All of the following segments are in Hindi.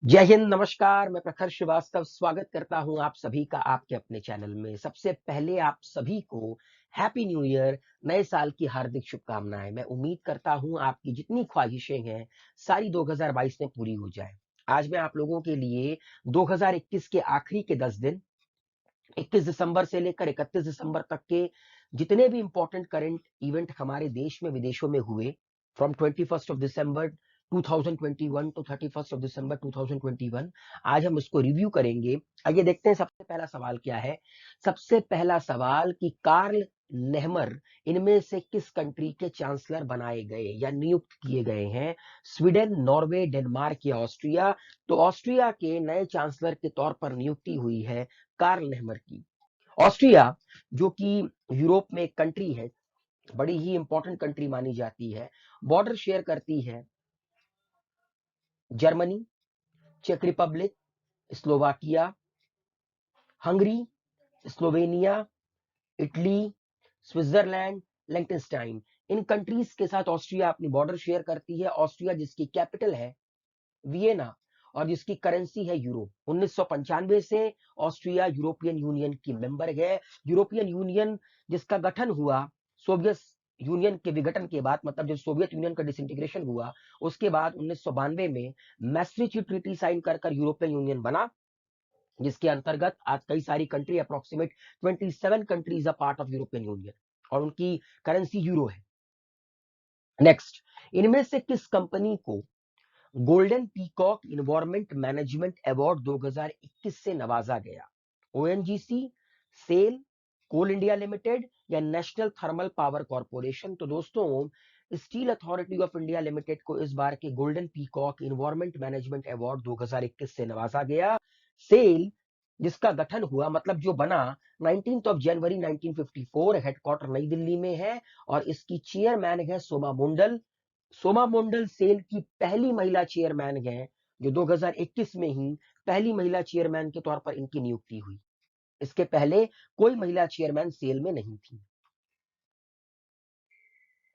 जय हिंद, नमस्कार। मैं प्रखर श्रीवास्तव स्वागत करता हूं आप सभी का आपके अपने चैनल में। सबसे पहले आप सभी को हैप्पी न्यू ईयर, नए साल की हार्दिक शुभकामनाएं। मैं उम्मीद करता हूं आपकी जितनी ख्वाहिशें हैं सारी 2022 में पूरी हो जाए। आज मैं आप लोगों के लिए 2021 के आखिरी के 10 दिन, 21 दिसंबर से लेकर 31 दिसंबर तक के जितने भी इंपॉर्टेंट करंट इवेंट हमारे देश में विदेशों में हुए, from 21 of December 2021 to 31 of December 2021, आज हम इसको रिव्यू करेंगे। आइए देखते हैं सबसे पहला सवाल क्या है। सबसे पहला सवाल कि कार्ल नेहमर इनमें से किस कंट्री के चांसलर बनाए गए या नियुक्त किए गए हैं? स्वीडन, नॉर्वे, डेनमार्क या ऑस्ट्रिया? तो ऑस्ट्रिया के नए चांसलर के तौर पर नियुक्ति हुई है कार्ल नेहमर की। ऑस्ट्रिया, जो कि यूरोप में एक कंट्री है, बड़ी ही इंपॉर्टेंट कंट्री मानी जाती है, बॉर्डर शेयर करती है जर्मनी, चेक Republic, Slovakia, Hungary, Slovenia, Italy, Switzerland, Liechtenstein. इन कंट्रीज के साथ ऑस्ट्रिया अपनी बॉर्डर शेयर करती है। ऑस्ट्रिया जिसकी कैपिटल है वियना और जिसकी करेंसी है यूरो। 1995 से ऑस्ट्रिया यूरोपियन यूनियन की मेंबर है। यूरोपियन यूनियन जिसका गठन हुआ सोवियत यूनियन के विघटन के बाद, मतलब जब सोवियत यूनियन का डिसइंटीग्रेशन हुआ उसके बाद 1992 में मैस्ट्रिक्ट ट्रीटी साइन कर यूरोपियन यूनियन बना, जिसके अंतर्गत आज कई सारी country, approximate 27 countries a part of European union, और उनकी करेंसी यूरो है। नेक्स्ट, इनमें से किस कंपनी को golden peacock environment management award 2021 से नवाजा गया? ओएनजीसी, सेल, कोल इंडिया लिमिटेड या नेशनल थर्मल पावर कॉर्पोरेशन? तो दोस्तों, steel authority of India limited को इस बार के golden peacock environment management award 2021 से नवाजा गया। सेल, जिसका गठन हुआ, मतलब जो बना 19 जनवरी 1954, हेडक्वार्टर नई दिल्ली में है और इसकी चेयरमैन है सोमा मंडल। सोमा मंडल सेल की पहली महिला चेयरमैन है, जो 2021 में ही पहली महिला चेयरमैन के तौर पर इनकी नियुक्ति हुई। इसके पहले कोई महिला चेयरमैन सेल में नहीं थी।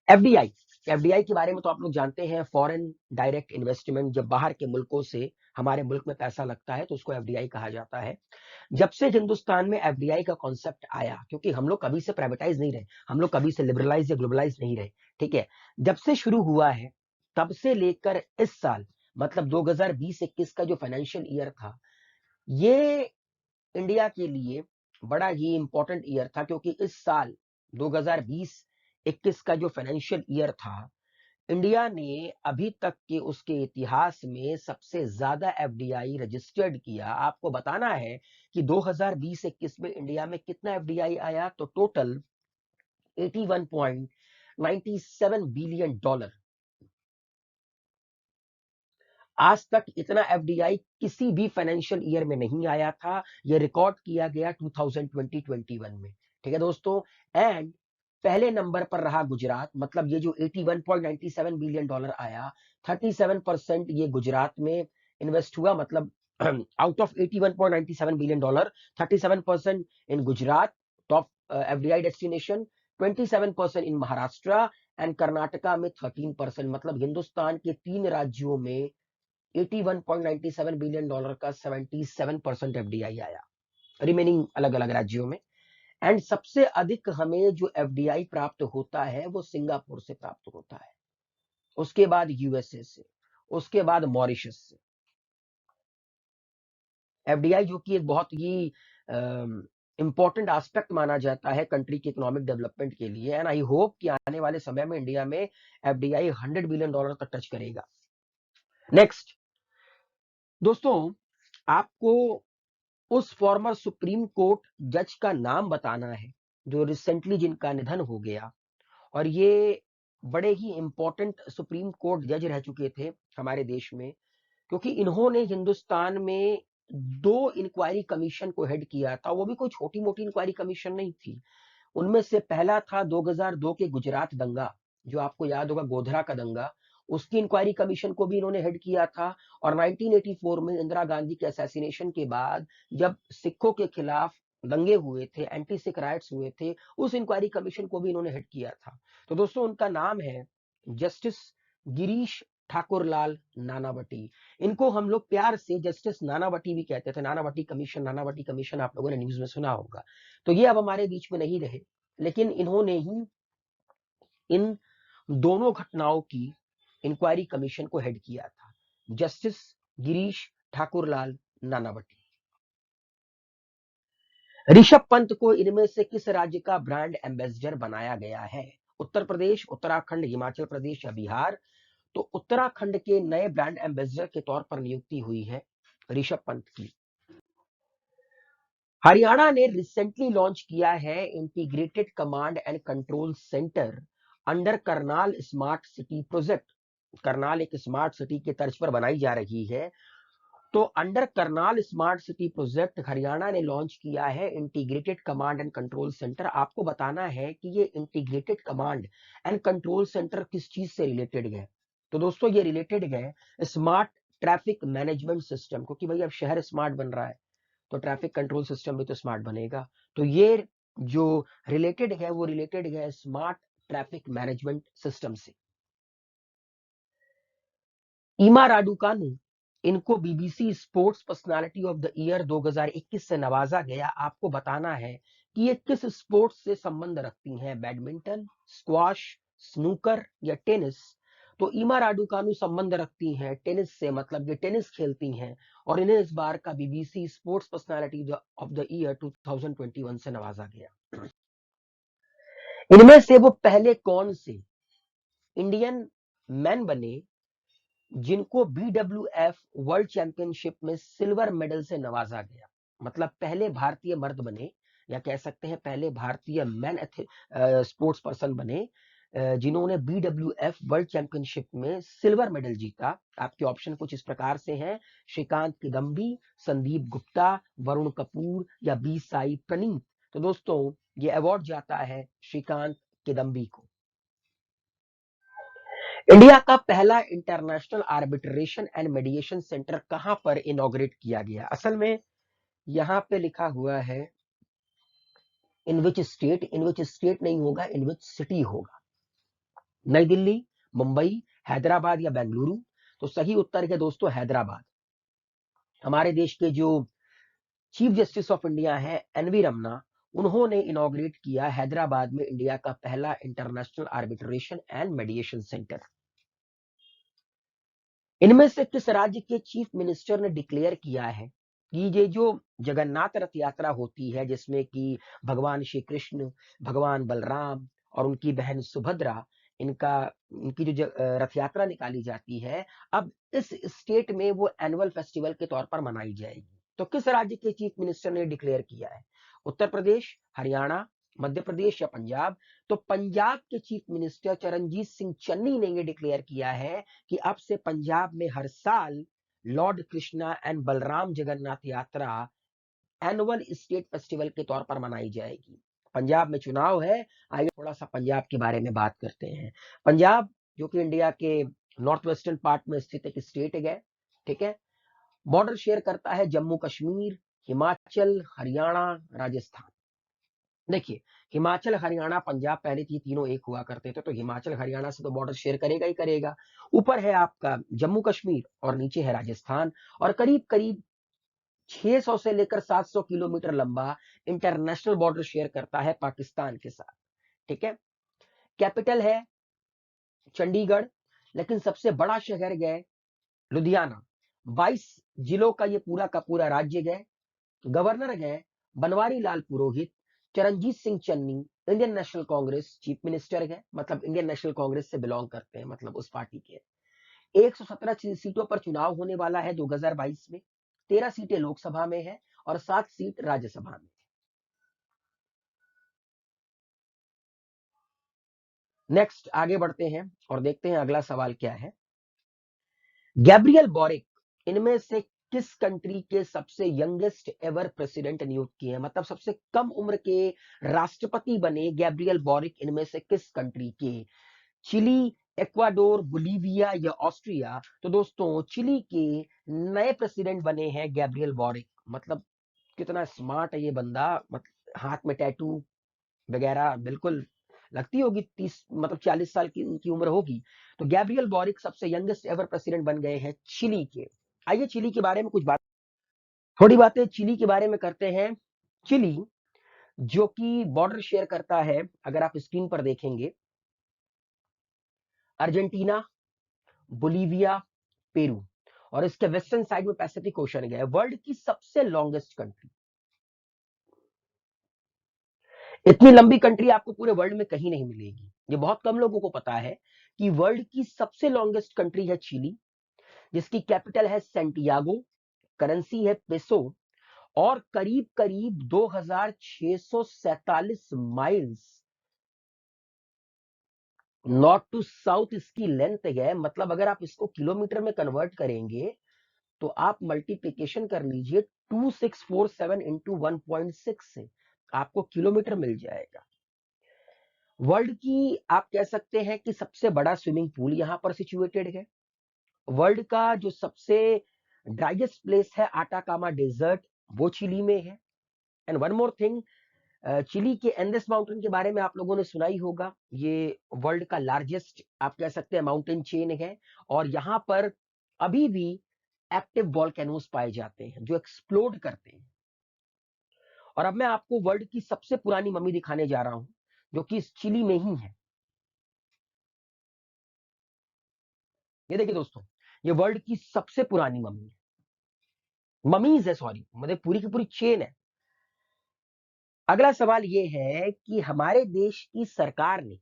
एफडीआई, एफडीआई के बारे में तो आप लोग जानते हैं, फॉरेन डायरेक्ट इन्वेस्टमेंट। जब बाहर के मुल्कों से हमारे मुल्क में पैसा लगता है तो उसको एफडीआई कहा जाता है। जब से हिंदुस्तान में एफडीआई का कॉन्सेप्ट आया, क्योंकि हम लोग कभी से प्राइवेटाइज नहीं रहे, हम लोग कभी से लिबरलाइज या ग्लोबलाइज नहीं रहे, ठीक है, जब से शुरू हुआ है तब से लेकर इस साल, मतलब 2020-21 का जो फाइनेंशियल ईयर था, ये इंडिया के लिए बड़ा ही इंपॉर्टेंट ईयर था, क्योंकि इस साल 2020-21 का जो फाइनेंशियल ईयर था, इंडिया ने अभी तक के उसके इतिहास में सबसे ज्यादा एफडीआई रजिस्टर्ड किया। आपको बताना है कि 2020-21 में इंडिया में कितना एफडीआई आया, तो टोटल 81.97 बिलियन डॉलर। आज तक इतना एफडीआई किसी भी फाइनेंशियल ईयर में नहीं आया था। यह रिकॉर्ड किया गया 2020-21 में, ठीक है दोस्तों। एंड पहले नंबर पर रहा गुजरात, मतलब ये जो 81.97 बिलियन डॉलर आया, 37% ये गुजरात में इन्वेस्ट हुआ, मतलब out of 81.97 billion dollar 37% in Gujarat, top FDI destination, 27% in Maharashtra and Karnataka में 13%। मतलब हिंदुस्तान के 3 राज्यों में 81.97 बिलियन डॉलर का 77% एफडीआई आया, रिमेनिंग अलग अलग राज्यों में। एंड सबसे अधिक हमें जो एफडीआई प्राप्त होता है वो सिंगापुर से प्राप्त होता है, उसके बाद यूएसए से, उसके बाद मॉरिशस से। एफडीआई जो कि एक बहुत ही इंपॉर्टेंट एस्पेक्ट माना जाता है कंट्री के इकोनॉमिक डेवलपमेंट के लिए, एंड आई होप कि आने वाले समय में इंडिया में एफडीआई 100 बिलियन डॉलर तक टच करेगा। नेक्स्ट दोस्तों, आपको उस फॉर्मर सुप्रीम कोर्ट जज का नाम बताना है जो रिसेंटली जिनका निधन हो गया, और ये बड़े ही इंपॉर्टेंट सुप्रीम कोर्ट जज रह चुके थे हमारे देश में, क्योंकि इन्होंने हिंदुस्तान में 2 इंक्वायरी कमीशन को हेड किया था। वो भी कोई छोटी मोटी इंक्वायरी कमीशन नहीं थी। उनमें से पहला था 2002 के गुजरात दंगा, जो आपको याद होगा, गोधरा का दंगा, उसकी इंक्वायरी कमीशन को भी इन्होंने हेड किया था। और 1984 में इंदिरा गांधी के असैसिनेशन के बाद जब सिखों के खिलाफ दंगे हुए थे, एंटी सिख राइट्स हुए थे, उस इंक्वायरी कमीशन को भी इन्होंने हेड किया था। तो दोस्तों, उनका नाम है जस्टिस गिरीश ठाकुरलाल नानावटी। इनको हम लोग प्यार से जस्टिस नानावटी भी कहते थे। नानावटी कमीशन आप लोगों ने न्यूज में सुना होगा। तो ये अब हमारे बीच में नहीं रहे, लेकिन इन्होंने ही इन दोनों घटनाओं की इंक्वायरी कमीशन को हेड किया था, जस्टिस गिरीश ठाकुरलाल नानावटी। ऋषभ पंत को इनमें से किस राज्य का ब्रांड एम्बेसडर बनाया गया है? उत्तर प्रदेश, उत्तराखंड, हिमाचल प्रदेश या बिहार? तो उत्तराखंड के नए ब्रांड एम्बेसडर के तौर पर नियुक्ति हुई है ऋषभ पंत की। हरियाणा ने रिसेंटली लॉन्च किया है integrated command and control centre under Karnal smart city project. Karnal एक स्मार्ट सिटी के तर्ज पर बनाई जा रही है। तो under Karnal smart city project Haryana ने लॉन्च किया है integrated command and control centre. आपको बताना है कि ये integrated command and control centre किस चीज से रिलेटेड है। तो दोस्तों ये रिलेटेड है स्मार्ट ट्रैफिक मैनेजमेंट सिस्टम, क्योंकि भाई अब शहर स्मार्ट बन रहा है तो ट्रैफिक कंट्रोल सिस्टम भी तो स्मार्ट बनेगा। तो ये जो रिलेटेड है वो रिलेटेड है स्मार्ट ट्रैफिक मैनेजमेंट सिस्टम से। ईमा राडुकानु, इनको BBC sports personality of the year 2021 से नवाजा गया। आपको बताना है कि ये किस स्पोर्ट्स से संबंध रखती हैं, बैडमिंटन, स्क्वाश, स्नूकर या टेनिस? तो ईमा राडुकानु संबंध रखती हैं टेनिस से, मतलब ये टेनिस खेलती हैं और इन्हें इस बार का BBC sports personality of the year 2021 से नवाजा गया। इनमें से वो पहले कौन से इंडियन मैन बने जिनको BWF वर्ल्ड चैंपियनशिप में सिल्वर मेडल से नवाजा गया? मतलब पहले भारतीय मर्द बने, या कह सकते हैं पहले भारतीय मैन स्पोर्ट्स पर्सन बने जिन्होंने BWF वर्ल्ड चैंपियनशिप में सिल्वर मेडल जीता। आपके ऑप्शन कुछ इस प्रकार से हैं: श्रीकांत किदम्बी, संदीप गुप्ता, वरुण कपूर या बी साई प्रणीत। तो दोस्तों ये अवार्ड जाता है श्रीकांत किदम्बी को। इंडिया का पहला international arbitration and mediation centre कहां पर इनॉग्रेट किया गया? असल में यहां पे लिखा हुआ है इन which state, in which state नहीं होगा, इन विच सिटी होगा। नई दिल्ली, मुंबई, हैदराबाद या बेंगलुरु? तो सही उत्तर है दोस्तों हैदराबाद। हमारे देश के जो चीफ जस्टिस ऑफ इंडिया है एनवी रमना, उन्होंने इनॉग्रेट किया हैदराबाद में इंडिया का पहला international arbitration and mediation centre. इनमें से किस राज्य के चीफ मिनिस्टर ने डिक्लेयर किया है कि ये जो जगन्नाथ रथ यात्रा होती है जिसमें कि भगवान श्री कृष्ण, भगवान बलराम और उनकी बहन सुभद्रा, इनकी जो रथ यात्रा निकाली जाती है, अब इस स्टेट में वो एनुअल फेस्टिवल के तौर पर मनाई जाएगी। तो किस राज्य के चीफ मिनिस्टर ने डिक्लेयर किया है? उत्तर प्रदेश, हरियाणा, मध्य प्रदेश या पंजाब? तो पंजाब के चीफ मिनिस्टर चरणजीत सिंह चन्नी ने ये डिक्लेयर किया है कि अब से पंजाब में हर साल लॉर्ड कृष्णा एंड बलराम जगन्नाथ यात्रा एनुअल स्टेट फेस्टिवल के तौर पर मनाई जाएगी। पंजाब में चुनाव है, आइए थोड़ा सा पंजाब के बारे में बात करते हैं। पंजाब जो कि इंडिया के नॉर्थ वेस्टर्न पार्ट में स्थित एक स्टेट है, ठीक है। बॉर्डर शेयर करता है जम्मू कश्मीर, हिमाचल, हरियाणा, राजस्थान। देखिए हिमाचल, हरियाणा, पंजाब पहले थी तीनों एक हुआ करते थे, तो हिमाचल हरियाणा से तो बॉर्डर शेयर करेगा ही करेगा। ऊपर है आपका जम्मू कश्मीर और नीचे है राजस्थान, और करीब करीब 600 से लेकर 700 किलोमीटर लंबा इंटरनेशनल बॉर्डर शेयर करता है पाकिस्तान के साथ, ठीक है। कैपिटल है चंडीगढ़, लेकिन सबसे बड़ा शहर है लुधियाना। 22 जिलों का ये पूरा का पूरा राज्य है। गवर्नर है Banwari Lal Purohit. Charanjit Singh Channi Indian National Congress chief minister है, मतलब इंडियन नेशनल कांग्रेस से बिलोंग करते हैं, मतलब उस पार्टी के। 117 सीटों पर चुनाव होने वाला है 2022 में। 13 सीटें लोकसभा में है और 7 सीट राज्यसभा में। नेक्स्ट आगे बढ़ते हैं और देखते हैं अगला सवाल क्या है। गैब्रियल बॉरिक इनमें से किस कंट्री के सबसे यंगेस्ट एवर प्रेसिडेंट नियुक्त किए हैं? मतलब सबसे कम उम्र के राष्ट्रपति बने गैब्रियल बॉरिक इनमें से किस कंट्री के? चिली, एक्वाडोर, बोलीविया या ऑस्ट्रिया? तो दोस्तों चिली के नए प्रेसिडेंट बने हैं गैब्रियल बॉरिक। मतलब कितना स्मार्ट है ये बंदा, मतलब हाथ में टैटू वगैरह, बिल्कुल लगती होगी 30 मतलब 40 साल की उनकी उम्र होगी। तो गैब्रियल बॉरिक सबसे यंगेस्ट एवर प्रेसिडेंट बन गए हैं चिली के। आइए चिली के बारे में थोड़ी बातें चिली के बारे में करते हैं। चिली जो कि बॉर्डर शेयर करता है, अगर आप स्क्रीन पर देखेंगे, अर्जेंटीना, बोलीविया, पेरू, और इसके वेस्टर्न साइड में पैसिफिक ओशन गया है। वर्ल्ड की सबसे लॉन्गेस्ट कंट्री। इतनी लंबी कंट्री आपको पूरे वर्ल्ड में कहीं नहीं मिलेगी। ये बहुत कम लोगों को पता है कि वर्ल्ड की सबसे लॉन्गेस्ट कंट्री है चिली, जिसकी कैपिटल है सैंटियागो, करेंसी है पेसो, और करीब करीब 2647 माइल्स नॉर्थ टू साउथ इसकी लेंथ है। मतलब अगर आप इसको किलोमीटर में कन्वर्ट करेंगे तो आप मल्टीप्लीकेशन कर लीजिए 2647 इंटू 1.6 से आपको किलोमीटर मिल जाएगा। वर्ल्ड की आप कह सकते हैं कि सबसे बड़ा स्विमिंग पूल यहां पर सिचुएटेड है। वर्ल्ड का जो सबसे ड्राइएस्ट प्लेस है आटाकामा डेजर्ट, वो चिली में है। And one more thing, Chile के एंडेस माउंटेन के बारे में आप लोगों ने सुना ही होगा। ये वर्ल्ड का लार्जेस्ट आप कह सकते हैं माउंटेन चेन है, और यहां पर अभी भी एक्टिव वॉल्केनोस पाए जाते हैं जो एक्सप्लोड करते हैं। और अब मैं आपको वर्ल्ड की सबसे पुरानी मम्मी दिखाने जा रहा हूं, जो कि इस चिली में ही है। ये देखिए दोस्तों, ये वर्ल्ड की सबसे पुरानी मम्मी है, ममीज है, सॉरी, मतलब पूरी की पूरी चेन है। अगला सवाल ये है कि हमारे देश की सरकार ने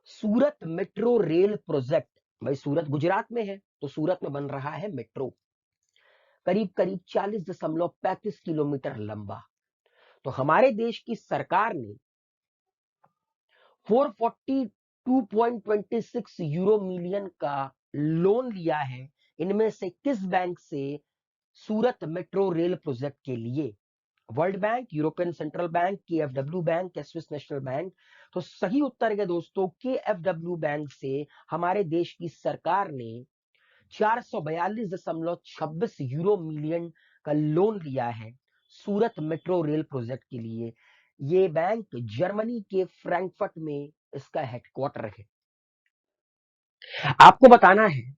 सूरत मेट्रो रेल प्रोजेक्ट, भाई सूरत गुजरात में है तो सूरत में बन रहा है मेट्रो, करीब करीब 40.35 किलोमीटर लंबा। तो हमारे देश की सरकार ने 442.26 यूरो मिलियन का लोन लिया है। इनमें से किस बैंक से? सूरत मेट्रो रेल प्रोजेक्ट के लिए। World Bank, European Central Bank, केएफडब्ल्यू बैंक या स्विस नेशनल बैंक? तो सही उत्तर है दोस्तों केएफडब्ल्यू बैंक से हमारे देश की सरकार ने 442.26 यूरो मिलियन का लोन लिया है सूरत मेट्रो रेल प्रोजेक्ट के लिए। ये बैंक जर्मनी के फ्रैंकफर्ट में इसका हेडक्वार्टर है। आपको बताना है,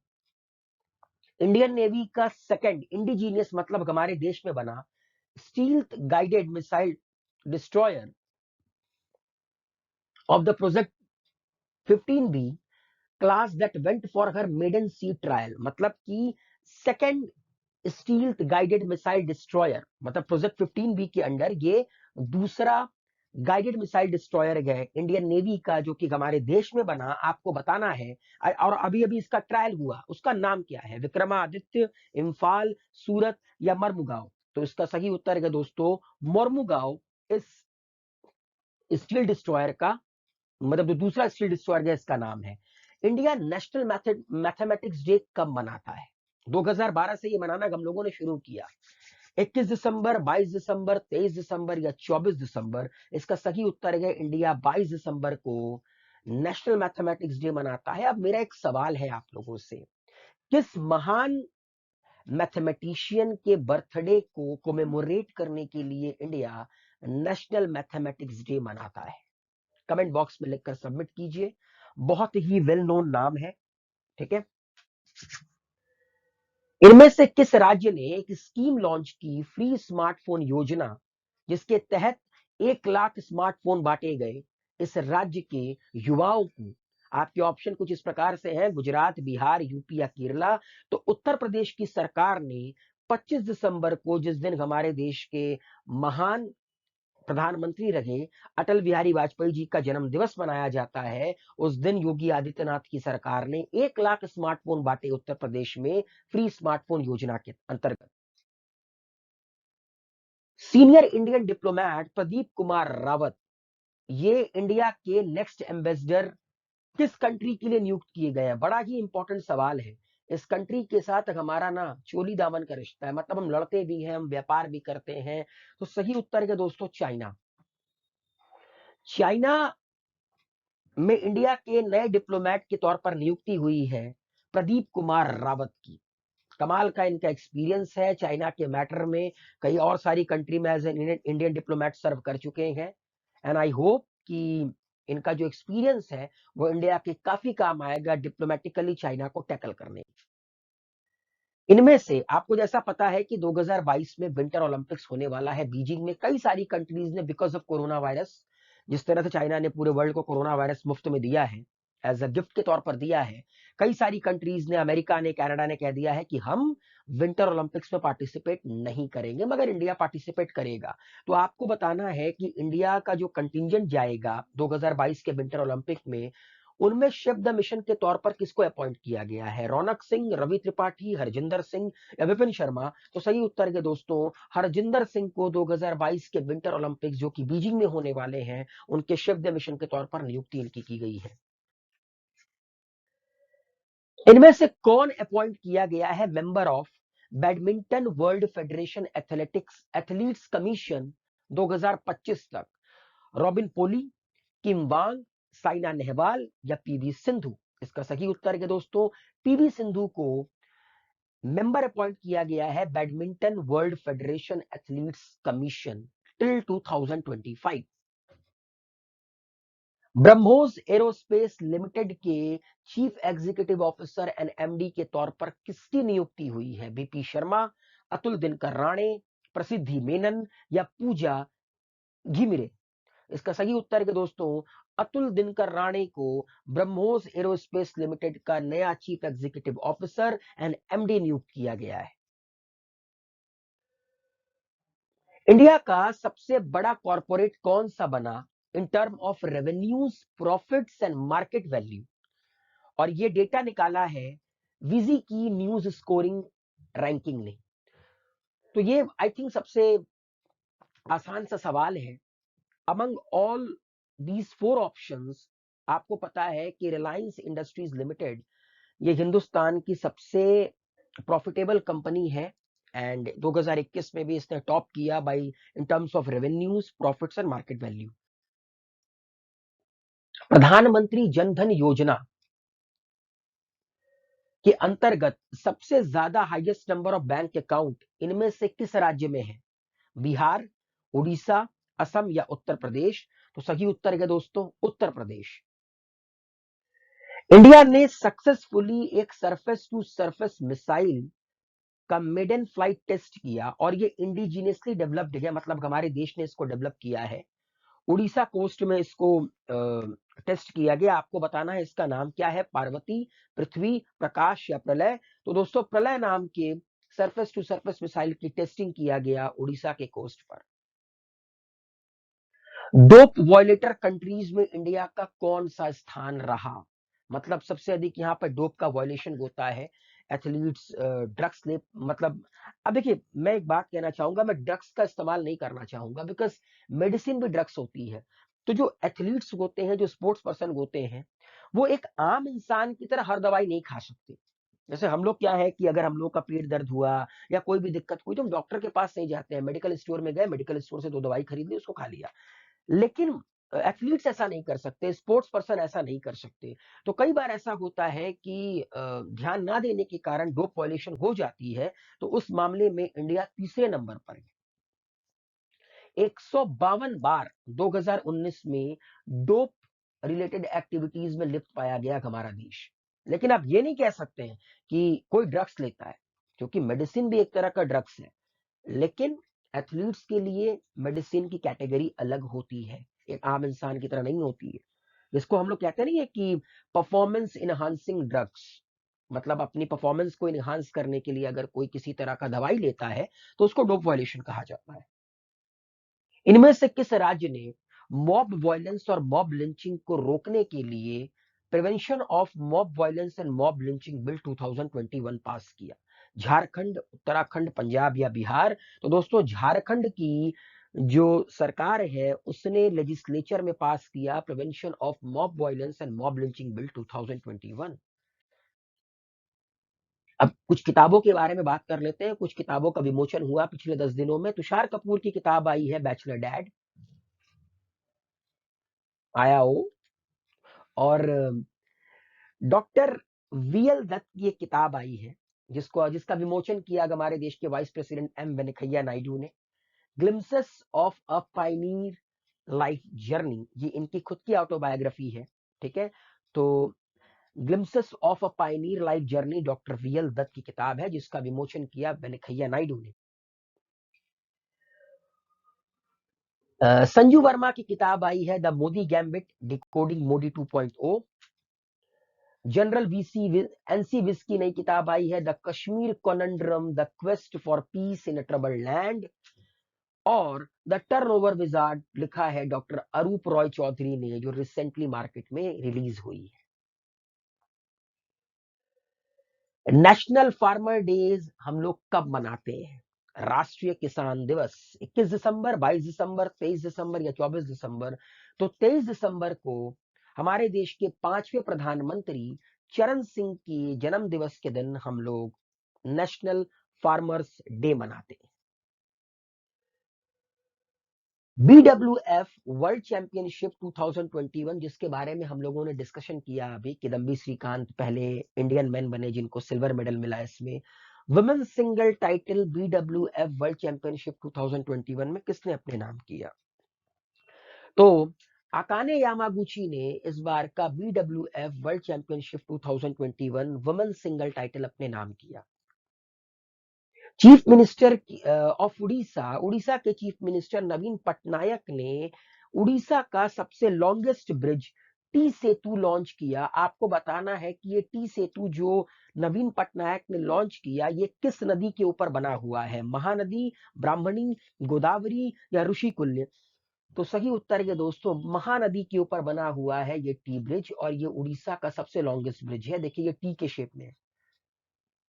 इंडियन नेवी का सेकंड इंडिजीनियस मतलब हमारे देश में बना steel guided missile destroyer of the project 15B class that went for her maiden sea trial, मतलब कि second steel guided missile destroyer, मतलब प्रोजेक्ट 15B के अंडर ये दूसरा गाइडेड मिसाइल डिस्ट्रॉयर गए इंडियन नेवी का, जो कि हमारे देश में बना। आपको बताना है, और अभी अभी इसका ट्रायल हुआ, उसका नाम क्या है? विक्रमादित्य, इम्फाल, सूरत या मर्मुगांव? तो इसका सही उत्तर है दोस्तों मर्मुगांव। इस स्टील डिस्ट्रॉयर का मतलब जो दूसरा स्टील डिस्ट्रॉयर है इसका नाम है। इंडिया नेशनल मैथमेटिक्स डे कब मनाता है? 2012 से ये मनाना हम लोगों ने शुरू किया। 21 दिसंबर, 22 दिसंबर, 23 दिसंबर या 24 दिसंबर? इसका सही उत्तर है इंडिया 22 दिसंबर को नेशनल मैथमेटिक्स डे मनाता है। अब मेरा एक सवाल है आप लोगों से, किस महान मैथमेटिशियन के बर्थडे को कोमेमोरेट करने के लिए इंडिया नेशनल मैथमेटिक्स डे मनाता है? कमेंट बॉक्स में लिखकर सबमिट कीजिए। बहुत ही वेल नोन नाम है, ठीक है। इनमें से किस राज्य ने एक स्कीम लॉन्च की, फ्री स्मार्टफोन योजना, जिसके तहत 1 लाख स्मार्टफोन बांटे गए इस राज्य के युवाओं को? आपके ऑप्शन कुछ इस प्रकार से हैं, गुजरात, बिहार, यूपी या केरला। तो उत्तर प्रदेश की सरकार ने 25 दिसंबर को, जिस दिन हमारे देश के महान प्रधानमंत्री रहे अटल बिहारी वाजपेयी जी का जन्म दिवस मनाया जाता है, उस दिन योगी आदित्यनाथ की सरकार ने 1 लाख स्मार्टफोन बांटे उत्तर प्रदेश में फ्री स्मार्टफोन योजना के अंतर्गत। Senior Indian diplomat Pradeep Kumar Rawat, ये इंडिया के नेक्स्ट एम्बेसडर किस कंट्री के लिए नियुक्त किए गए हैं? बड़ा ही इंपॉर्टेंट सवाल है। इस कंट्री के साथ हमारा ना चोली दामन का रिश्ता है, मतलब हम लड़ते भी हैं, हम व्यापार भी करते हैं। तो सही उत्तर है दोस्तों चाइना। चाइना में इंडिया के नए डिप्लोमेट के तौर पर नियुक्ति हुई है प्रदीप कुमार रावत की। कमाल का इनका एक्सपीरियंस है चाइना के मैटर में। कई और सारी कंट्री में एज एन इंडियन डिप्लोमेट सर्व कर चुके हैं। एंड आई होप कि इनका जो एक्सपीरियंस है वो इंडिया के काफी काम आएगा डिप्लोमेटिकली चाइना को टैकल करने में। इनमें से आपको जैसा पता है कि 2022 में विंटर ओलंपिक्स होने वाला है बीजिंग में। कई सारी कंट्रीज ने बिकॉज ऑफ कोरोना वायरस, जिस तरह से चाइना ने पूरे वर्ल्ड को कोरोना वायरस मुफ्त में दिया है, एज अ गिफ्ट के तौर पर दिया है, कई सारी कंट्रीज ने, अमेरिका ने, कनाडा ने कह दिया है कि हम विंटर ओलंपिक्स में पार्टिसिपेट नहीं करेंगे मगर इंडिया पार्टिसिपेट करेगा। तो आपको बताना है कि इंडिया का जो कंटिंजेंट जाएगा 2022 के विंटर ओलंपिक में, उनमें शिप द मिशन के तौर पर किसको अपॉइंट किया गया है? रौनक सिंह, रवि त्रिपाठी, हरजिंदर सिंह या विपिन शर्मा? तो सही उत्तर के दोस्तों, हरजिंदर सिंह को 2022 के विंटर ओलंपिक्स जो कि बीजिंग में होने वाले हैं, उनके शिप द मिशन के तौर पर नियुक्ति इनकी की गई है। इनमें से कौन अपॉइंट किया गया है member of badminton World Federation athletes commission 2025 तक? रॉबिन पोली, किम वांग, साइना नेहवाल या पीवी सिंधु? इसका सही उत्तर है दोस्तों, पीवी सिंधु को मेंबर अपॉइंट किया गया है Badminton World Federation athletes commission till 2025। BrahMos Aerospace Limited के chief executive officer and MD के तौर पर किसकी नियुक्ति हुई है? बीपी शर्मा, अतुल दिनकर राणे, प्रसिद्धि मेनन या पूजा घिमिरे? इसका सही उत्तर है दोस्तों, अतुल दिनकर राणे को ब्रह्मोस एरोस्पेस लिमिटेड का नया chief executive officer and MD नियुक्त किया गया है। इंडिया का सबसे बड़ा कॉर्पोरेट कौन सा बना in term of revenues, profits and market value? और ये डेटा निकाला है विजी की न्यूज स्कोरिंग रैंकिंग ने। तो ये आई थिंक सबसे आसान सा सवाल है। Among all these four options, आपको पता है कि रिलायंस इंडस्ट्रीज लिमिटेड ये हिंदुस्तान की सबसे प्रॉफिटेबल कंपनी है एंड 2021 में भी इसने टॉप किया by in terms of revenues, profits and market value. प्रधानमंत्री जन धन योजना के अंतर्गत सबसे ज्यादा highest number of bank account इनमें से किस राज्य में है? बिहार, उड़ीसा, असम या उत्तर प्रदेश? तो सही उत्तर है दोस्तों, उत्तर प्रदेश। इंडिया ने सक्सेसफुली एक सरफेस टू सरफेस मिसाइल का मेडन फ्लाइट टेस्ट किया और ये इंडिजीनियसली डेवलप्ड है, मतलब हमारे देश ने इसको डेवलप किया है। उड़ीसा कोस्ट में इसको टेस्ट किया गया। आपको बताना है इसका नाम क्या है? पार्वती, पृथ्वी, प्रकाश या प्रलय? तो दोस्तों प्रलय नाम के सरफेस टू सरफेस मिसाइल की टेस्टिंग किया गया उड़ीसा के कोस्ट पर। डोप वॉयलेटर कंट्रीज में इंडिया का कौन सा स्थान रहा? मतलब सबसे अधिक यहाँ पर डोप का वॉयलेशन होता है, एथलीट्स ड्रग्स ले, मतलब अब देखिए मैं एक बात कहना चाहूंगा, मैं ड्रग्स का इस्तेमाल नहीं करना चाहूंगा बिकॉज मेडिसिन भी ड्रग्स होती है। तो जो एथलीट्स होते हैं, जो स्पोर्ट्स पर्सन होते हैं, वो एक आम इंसान की तरह हर दवाई नहीं खा सकते। जैसे हम लोग क्या है कि अगर हम लोग का पेट दर्द हुआ या कोई भी दिक्कत हुई तो हम डॉक्टर के पास नहीं जाते हैं, मेडिकल स्टोर में गए, मेडिकल स्टोर से दो दवाई खरीद ली, उसको खा लिया। लेकिन एथलीट्स ऐसा नहीं कर सकते, स्पोर्ट्स पर्सन ऐसा नहीं कर सकते। तो कई बार ऐसा होता है कि ध्यान ना देने के कारण डोप वॉयलेशन हो जाती है। तो उस मामले में इंडिया तीसरे नंबर पर है। 152 बार 2019 में डोप रिलेटेड एक्टिविटीज में लिप्त पाया गया हमारा देश। लेकिन आप ये नहीं कह सकते हैं कि कोई ड्रग्स लेता है, क्योंकि मेडिसिन भी एक तरह का ड्रग्स है। लेकिन एथलीट्स के लिए मेडिसिन की कैटेगरी अलग होती है, एक आम इंसान की तरह नहीं होती है। जिसको हम लोग कहते नहीं है कि परफॉर्मेंस इनहांसिंग ड्रग्स, मतलब अपनी परफॉर्मेंस को इनहांस करने के लिए अगर कोई किसी तरह का दवाई लेता है तो उसको डोप वायलेशन कहा जाता है। इनमें से किस राज्य ने मॉब वायलेंस और मॉब लिंचिंग को रोकने के लिए prevention of mob violence and mob lynching bill 2021 पास किया? झारखंड, उत्तराखंड, पंजाब या बिहार? तो दोस्तों झारखंड की जो सरकार है उसने लेजिस्लेचर में पास किया prevention of mob violence and mob lynching bill 2021। अब कुछ किताबों के बारे में बात कर लेते हैं। कुछ किताबों का विमोचन हुआ पिछले 10 दिनों में। तुषार कपूर की किताब आई है बैचलर डैड, आया हो, और डॉक्टर वीएल दत्त की एक किताब आई है जिसका विमोचन किया हमारे देश के vice president M Venkaiah Naidu ने, glimpses of a pioneer life journey, ये इनकी खुद की ऑटोबायोग्राफी है, ठीक है। तो glimpses of a pioneer life journey doctor VL Dutt की किताब है, जिसका विमोचन किया वेंकैया नायडू ने। संजू वर्मा की किताब आई है the Modi gambit decoding Modi 2.0। General NC Vij की नई किताब आई है the Kashmir conundrum the quest for peace in a troubled land. और द टर्नओवर विजार्ड लिखा है डॉक्टर अरूप रॉय चौधरी ने, जो रिसेंटली मार्केट में रिलीज हुई है। नेशनल फार्मर डेज हम लोग कब मनाते हैं? राष्ट्रीय किसान दिवस 21 दिसंबर, 22 दिसंबर, 23 दिसंबर या 24 दिसंबर। तो 23 दिसंबर को हमारे देश के 5वें प्रधानमंत्री चरण सिंह की जन्म दिवस के दिन हम लोग नेशनल फार्मर्स डे मनाते हैं। BWF वर्ल्ड चैंपियनशिप 2021, जिसके बारे में हम लोगों ने डिस्कशन किया अभी, किदम्बी श्रीकांत पहले इंडियन मैन बने जिनको सिल्वर मेडल मिला इसमें। Women single title BWF world championship 2021 में किसने अपने नाम किया? तो अकाने यामागुची ने इस बार का BWF world championship 2021 women single title अपने नाम किया। Chief minister of Orissa, Orissa के चीफ मिनिस्टर नवीन पटनायक ने उड़ीसा का सबसे लॉन्गेस्ट ब्रिज टी सेतु लॉन्च किया। आपको बताना है कि ये टी सेतु जो नवीन पटनायक ने लॉन्च किया, ये किस नदी के ऊपर बना हुआ है? महानदी, ब्राह्मणी, गोदावरी या ऋषिकुल्य? तो सही उत्तर है दोस्तों, महानदी के ऊपर बना हुआ है ये टी ब्रिज, और ये उड़ीसा का सबसे लॉन्गेस्ट ब्रिज है। देखिए ये टी के शेप में है,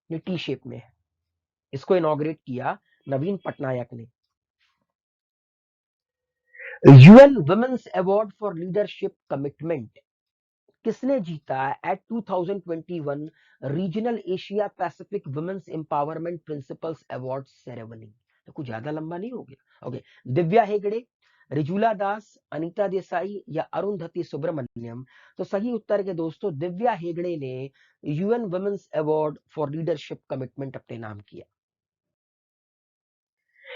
ये टी शेप में है। इसको इनॉग्रेट किया नवीन पटनायक ने। UN women's award for leadership commitment किसने जीता at 2021 regional Asia Pacific women's empowerment principles award ceremony? तो कुछ ज्यादा लंबा नहीं हो गया? ओके, दिव्या हेगड़े, रिजुला दास, अनीता देसाई या अरुंधति सुब्रमण्यम? तो सही उत्तर के दोस्तों, दिव्या हेगड़े ने UN women's award for leadership commitment अपने नाम किया।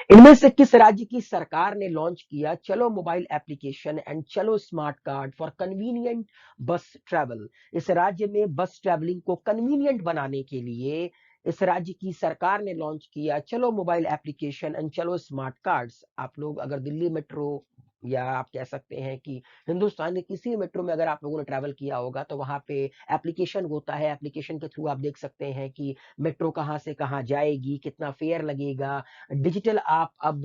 इनमें से किस राज्य की सरकार ने लॉन्च किया चलो मोबाइल एप्लीकेशन एंड चलो स्मार्ट कार्ड फॉर कन्वीनियंट बस ट्रैवल? इस राज्य में बस ट्रैवलिंग को कन्वीनियंट बनाने के लिए इस राज्य की सरकार ने लॉन्च किया चलो मोबाइल एप्लीकेशन एंड चलो स्मार्ट कार्ड्स। आप लोग अगर दिल्ली मेट्रो या आप कह सकते हैं कि हिंदुस्तान के किसी मेट्रो में अगर आप लोगों ने ट्रैवल किया होगा, तो वहां पे एप्लीकेशन होता है। एप्लीकेशन के थ्रू आप देख सकते हैं कि मेट्रो कहाँ से कहाँ जाएगी, कितना फेयर लगेगा। डिजिटल आप अब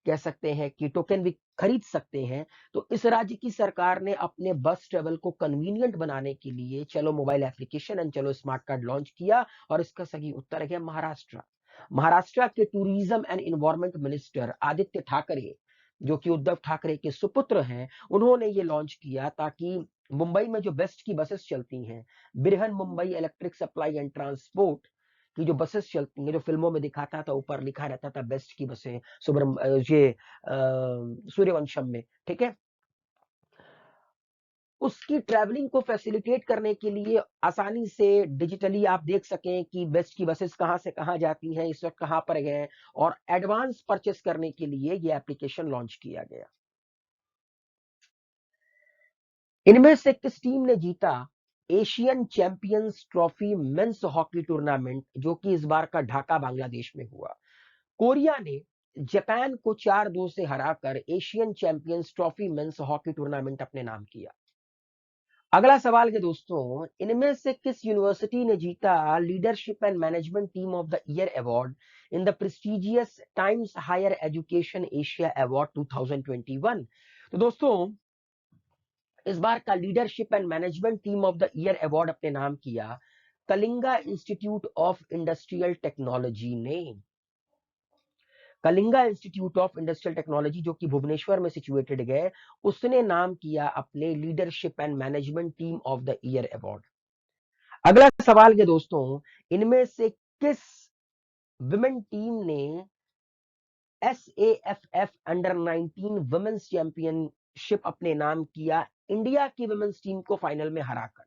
कह सकते हैं कि टोकन भी खरीद सकते हैं। तो इस राज्य की सरकार ने अपने बस ट्रेवल को कन्वीनियंट बनाने के लिए चलो मोबाइल एप्लीकेशन एंड चलो स्मार्ट कार्ड लॉन्च किया, और इसका सही उत्तर है महाराष्ट्र। महाराष्ट्र के tourism and environment minister Aditya Thackeray, जो कि उद्धव ठाकरे के सुपुत्र हैं, उन्होंने ये लॉन्च किया ताकि मुंबई में जो बेस्ट की बसेस चलती हैं, बिरहन Mumbai electric supply and transport की जो बसेस चलती हैं, जो फिल्मों में दिखाता था, ऊपर लिखा रहता था बेस्ट की बसें, ये सूर्यवंशम में, ठीक है। उसकी ट्रैवलिंग को फैसिलिटेट करने के लिए आसानी से डिजिटली आप देख सकें कि बेस्ट की बसेस कहां से कहां जाती हैं, इस वक्त कहां पर गए, और एडवांस परचेस करने के लिए ये एप्लीकेशन लॉन्च किया गया। इनमें से किस टीम ने जीता Asian champions trophy men's hockey tournament, जो कि इस बार का ढाका बांग्लादेश में हुआ? कोरिया ने जापान को 4-2 से हराकर Asian champions trophy men's hockey tournament अपने नाम किया। अगला सवाल के दोस्तों, इनमें से किस यूनिवर्सिटी ने जीता leadership and management team of the year award in the prestigious Times Higher Education Asia award 2021? तो दोस्तों, इस बार का leadership and management team of the year award अपने नाम किया Kalinga Institute of Industrial Technology ने। Kalinga Institute of Industrial Technology, जो कि भुवनेश्वर में सिचुएटेड है, उसने नाम किया अपने leadership and management team of the year award. अगला सवाल के दोस्तों, इनमें से किस विमेन टीम ने SAFF अंडर 19 वुमेन्स चैंपियनशिप अपने नाम किया इंडिया की वुमेन्स टीम को फाइनल में हराकर?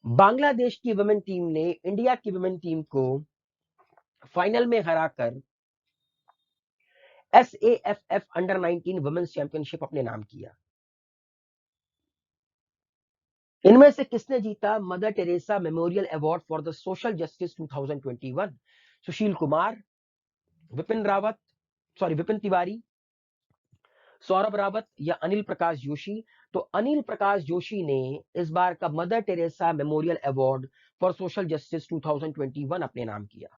बांग्लादेश की वुमेन टीम ने इंडिया की वुमेन टीम को फाइनल में हराकर SAFF अंडर 19 वुमेन्स चैंपियनशिप अपने नाम किया? इनमें से किसने जीता mother Teresa memorial award for the social justice 2021? Sushil Kumar, Vipin Tiwari, Saurabh Rawat या अनिल प्रकाश जोशी? तो अनिल प्रकाश जोशी ने इस बार का mother Teresa memorial award for social justice 2021 अपने नाम किया।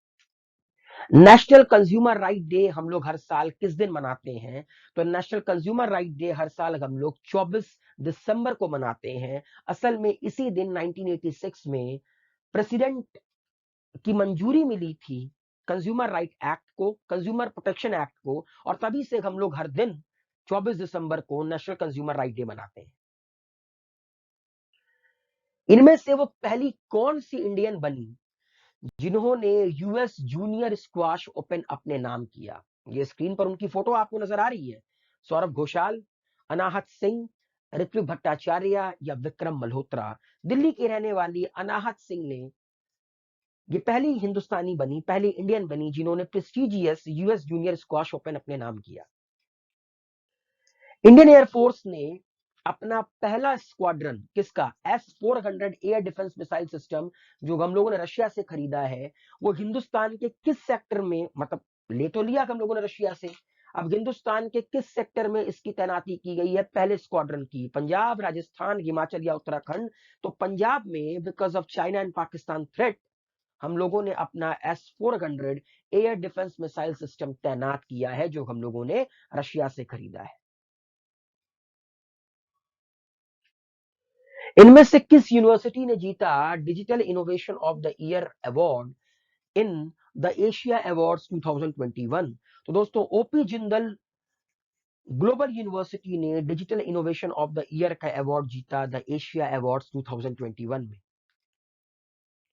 नेशनल कंज्यूमर राइट डे हम लोग हर साल किस दिन मनाते हैं? तो नेशनल कंज्यूमर राइट डे हर साल हम लोग 24 दिसंबर को मनाते हैं। असल में इसी दिन 1986 में प्रेसिडेंट की मंजूरी मिली थी कंज्यूमर राइट एक्ट को, कंज्यूमर प्रोटेक्शन एक्ट को, और तभी से हम लोग हर दिन 24 दिसंबर को नेशनल कंज्यूमर राइट डे मनाते हैं। इनमें से वो पहली कौन सी इंडियन बनी जिन्होंने यूएस जूनियर स्क्वाश ओपन अपने नाम किया? ये स्क्रीन पर उनकी फोटो आपको नजर आ रही है। सौरभ घोषाल, अनाहत सिंह, ऋत्विक भट्टाचार्य या विक्रम मल्होत्रा? दिल्ली की रहने वाली अनाहत सिंह ने ये पहली हिंदुस्तानी बनी, पहली इंडियन बनी जिन्होंने prestigious US junior squash open अपने नाम किया। इंडियन एयरफोर्स ने अपना पहला स्क्वाड्रन किसका S-400 air defence missile system जो हम लोगों ने रशिया से खरीदा है, वो हिंदुस्तान के किस सेक्टर में, मतलब ले तो लिया हम लोगों ने रशिया से, अब हिंदुस्तान के किस सेक्टर में इसकी तैनाती की गई है पहले स्क्वाड्रन की? पंजाब, राजस्थान, हिमाचल या उत्तराखंड? तो पंजाब में because of China and Pakistan threat हम लोगों ने अपना S-400 air defence missile system तैनात किया है जो हम लोगों ने रशिया से खरीदा है। इनमें से किस यूनिवर्सिटी ने जीता digital innovation of the year award in the Asia awards 2021? तो दोस्तों ओपी जिंदल ग्लोबल यूनिवर्सिटी ने digital innovation of the year का अवार्ड जीता द एशिया अवार्ड्स 2021 में।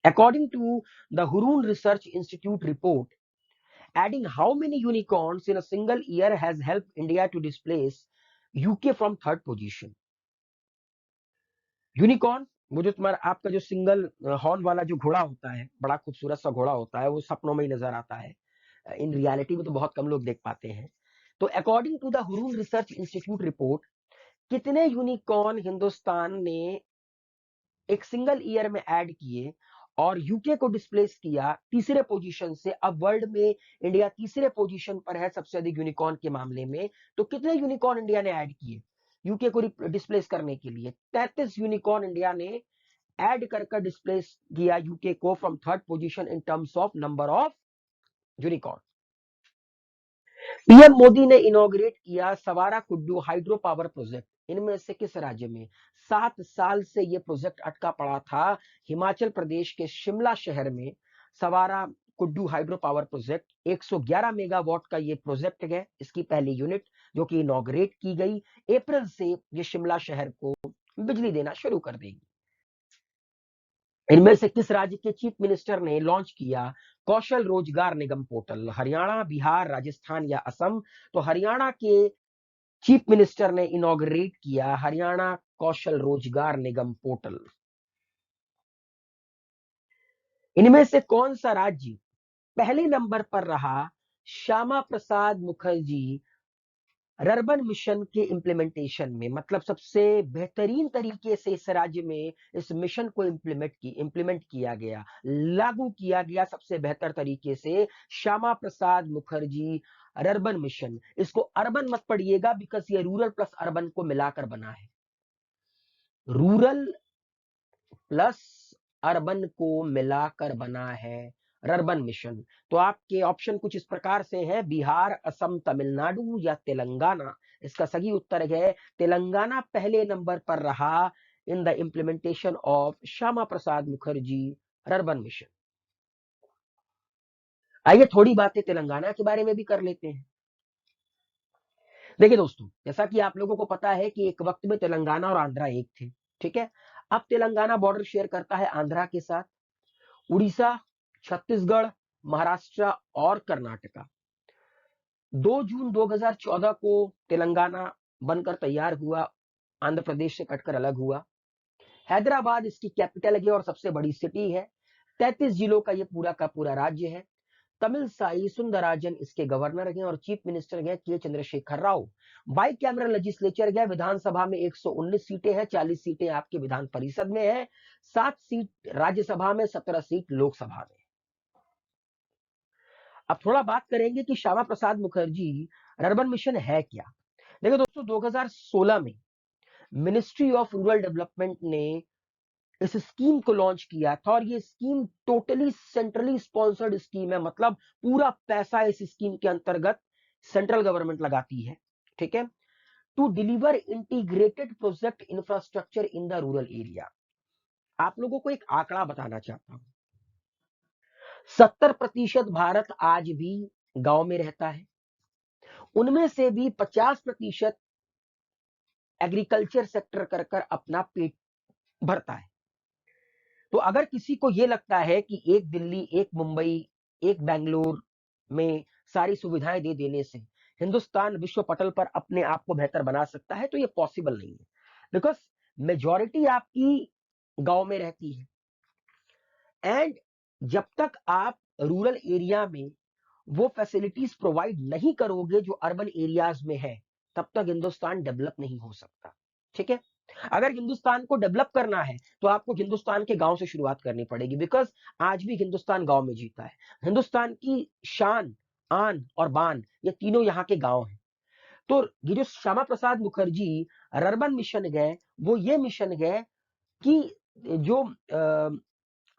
According to the Hurun research institute report, adding how many unicorns in a single year has helped India to displace UK from third position? Unicorn, वो जो तुम्हारा आपका जो सिंगल हॉर्न वाला जो घोड़ा होता है, बड़ा खूबसूरत सा घोड़ा होता है, वो सपनों में ही नजर आता है, इन रियलिटी में तो बहुत कम लोग देख पाते हैं। तो according to the Hurun research institute report, कितने यूनिकॉर्न हिंदुस्तान ने एक सिंगल ईयर में ऐड किए और यूके को डिस्प्लेस किया तीसरे पोजीशन से? अब वर्ल्ड में इंडिया तीसरे पोजीशन पर है सबसे अधिक यूनिकॉर्न के मामले में। तो कितने यूनिकॉर्न इंडिया ने ऐड किए यूके को डिस्प्लेस करने के लिए? 33 यूनिकॉर्न इंडिया ने ऐड कर डिस्प्लेस किया यूके को from third position in terms of number of unicorn. PM Modi ने इनॉग्रेट किया सवारा कुड्डू हाइड्रो पावर प्रोजेक्ट, इनमें से किस राज्य में? 7 साल से यह प्रोजेक्ट अटका पड़ा था हिमाचल प्रदेश के शिमला शहर में। Sawra Kuddu hydro power project 111 megawatt का ये प्रोजेक्ट है, इसकी पहली यूनिट जो कि इनॉग्रेट की गई। अप्रैल से ये शिमला शहर को बिजली देना शुरू कर देगी। इनमें से किस राज्य के चीफ मिनिस्टर ने लॉन्च किया कौशल रोजगार निगम पोर्टल? हरियाणा, बिहार, राजस्थान या असम? तो हरियाणा के चीफ मिनिस्टर ने इनॉग्रेट किया हरियाणा कौशल रोजगार निगम पोर्टल। इनमें से कौन सा राज्य पहले नंबर पर रहा श्यामा प्रसाद मुखर्जी रर्बन मिशन के इंप्लीमेंटेशन में? मतलब सबसे बेहतरीन तरीके से इस राज्य में इस मिशन को इंप्लीमेंट किया गया, लागू किया गया सबसे बेहतर तरीके से श्यामा प्रसाद मुखर्जी रर्बन मिशन। इसको अर्बन मत पढ़िएगा बिकॉज ये रूरल प्लस अर्बन को मिलाकर बना है, रूरल प्लस अर्बन को मिलाकर बना है रर्बन मिशन। तो आपके ऑप्शन कुछ इस प्रकार से है, बिहार, असम, तमिलनाडु या तेलंगाना? इसका सही उत्तर है तेलंगाना पहले नंबर पर रहा in the implementation of Shyama Prasad Mukherjee rurban mission. आइए थोड़ी बातें तेलंगाना के बारे में भी कर लेते हैं। देखिए दोस्तों, जैसा कि आप लोगों को पता है कि एक वक्त में तेलंगाना और आंध्रा एक थे, ठीक है। अब तेलंगाना बॉर्डर शेयर करता है आंध्रा के साथ, उड़ीसा, छत्तीसगढ़, महाराष्ट्र और कर्नाटका। 2 जून 2014 को तेलंगाना बनकर तैयार हुआ, आंध्र प्रदेश से कटकर अलग हुआ। हैदराबाद इसकी कैपिटल है और सबसे बड़ी सिटी है। 33 जिलों का ये पूरा का पूरा राज्य है। तमिलसाई सुंदराजन इसके गवर्नर हैं और चीफ मिनिस्टर हैं के Chandrashekhar Rao. By cameral legislature है, विधानसभा में 119 सीटें हैं, 40 सीटें आपके विधान परिषद में है, 7 सीट राज्यसभा में, 17 सीट लोकसभा में। अब थोड़ा बात करेंगे कि श्यामा प्रसाद मुखर्जी अर्बन मिशन है क्या। देखो दोस्तों, 2016 में मिनिस्ट्री ऑफ रूरल डेवलपमेंट ने इस स्कीम को लॉन्च किया था और ये scheme totally centrally sponsored scheme है, मतलब पूरा पैसा इस स्कीम के अंतर्गत सेंट्रल गवर्नमेंट लगाती है। ठीक है, to deliver integrated project infrastructure in the rural area. आप लोगों को एक आंकड़ा बताना चाहता हूं, 70% भारत आज भी गांव में रहता है, उनमें से भी 50% एग्रीकल्चर सेक्टर कर कर अपना पेट भरता है। तो अगर किसी को यह लगता है कि एक दिल्ली, एक मुंबई, एक बेंगलोर में सारी सुविधाएं दे देने से हिंदुस्तान विश्व पटल पर अपने आप को बेहतर बना सकता है, तो ये पॉसिबल नहीं है, बिकॉज मेजॉरिटी आपकी गांव में रहती है। एंड जब तक आप रूरल एरिया में वो फैसिलिटीज प्रोवाइड नहीं करोगे जो अर्बन एरियाज में है, तब तक हिंदुस्तान डेवलप नहीं हो सकता। ठीक है, अगर हिंदुस्तान को डेवलप करना है तो आपको हिंदुस्तान के गांव से शुरुआत करनी पड़ेगी, बिकॉज आज भी हिंदुस्तान गांव में जीता है। हिंदुस्तान की शान, आन और बान, ये तीनों यहाँ के गांव हैं। तो ये जो श्यामा प्रसाद मुखर्जी अर्बन मिशन गए, वो ये मिशन गए कि जो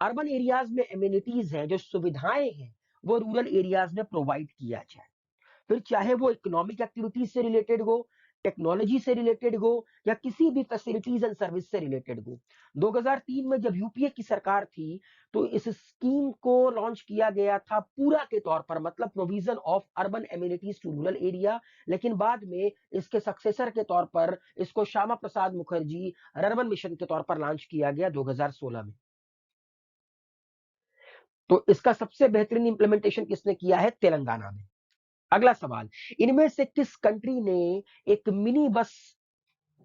अर्बन एरियाज में एम्यूनिटीज हैं, जो सुविधाएं हैं, वो रूरल एरियाज में प्रोवाइड किया जाए। फिर चाहे वो इकोनॉमिक एक्टिविटीज से रिलेटेड हो, टेक्नोलॉजी से रिलेटेड हो, या किसी भी फैसिलिटीज एंड सर्विस से रिलेटेड हो। 2003 में जब यूपीए की सरकार थी तो इस स्कीम को लॉन्च किया गया था पूरा के तौर पर, मतलब provision of urban amenities to rural area. लेकिन बाद में इसके सक्सेसर के तौर पर इसको श्यामा प्रसाद मुखर्जी अर्बन मिशन के तौर पर लॉन्च किया गया 2016 में। तो इसका सबसे बेहतरीन इंप्लीमेंटेशन किसने किया है? तेलंगाना में। अगला सवाल, इनमें से किस कंट्री ने एक मिनी बस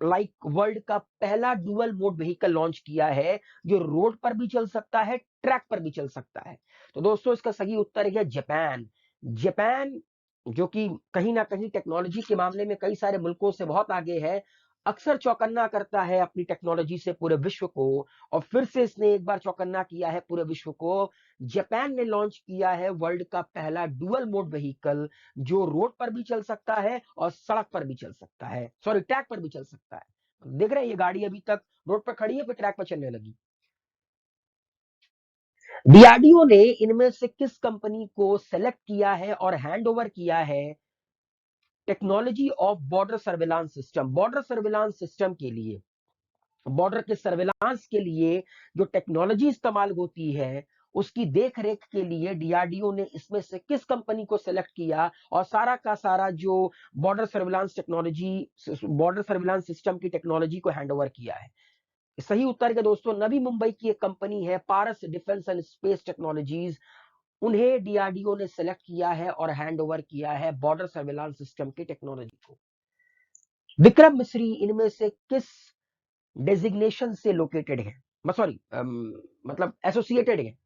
लाइक वर्ल्ड का पहला डुअल मोड व्हीकल लॉन्च किया है, जो रोड पर भी चल सकता है, ट्रैक पर भी चल सकता है? तो दोस्तों, इसका सही उत्तर है जापान। जापान, जो कि कहीं ना कहीं टेक्नोलॉजी के मामले में कई सारे मुल्कों से बहुत आगे है, अक्सर चौकन्ना करता है अपनी टेक्नोलॉजी से पूरे विश्व को, और फिर से इसने एक बार चौकन्ना किया है पूरे विश्व को। जापान ने लॉन्च किया है वर्ल्ड का पहला डुअल मोड व्हीकल, जो रोड पर भी चल सकता है और सड़क पर भी चल सकता है, सॉरी ट्रैक पर भी चल सकता है। देख रहे हैं, ये गाड़ी अभी तक रोड पर खड़ी है, फिर ट्रैक पर चलने लगी। डीआरडीओ ने इनमें से किस कंपनी को सेलेक्ट किया है और हैंड ओवर किया है technology of border surveillance system? Border surveillance system के लिए, बॉर्डर के सर्विलांस के लिए जो टेक्नोलॉजी इस्तेमाल होती है, उसकी देख रेख के लिए डीआरडीओ ने इसमें से किस कंपनी को सेलेक्ट किया और सारा का सारा जो border surveillance technology, border surveillance system की टेक्नोलॉजी को हैंडओवर किया है? सही उत्तर है दोस्तों, नवी मुंबई की एक कंपनी है पारस डिफेंस एंड स्पेस टेक्नोलॉजीज, उन्हें डीआरडीओ ने सेलेक्ट किया है और हैंड ओवर किया है बॉर्डर सर्विलांस सिस्टम की टेक्नोलॉजी को। विक्रम मिश्री इनमें से किस डेजिग्नेशन से लोकेटेड है, सॉरी मतलब एसोसिएटेड है?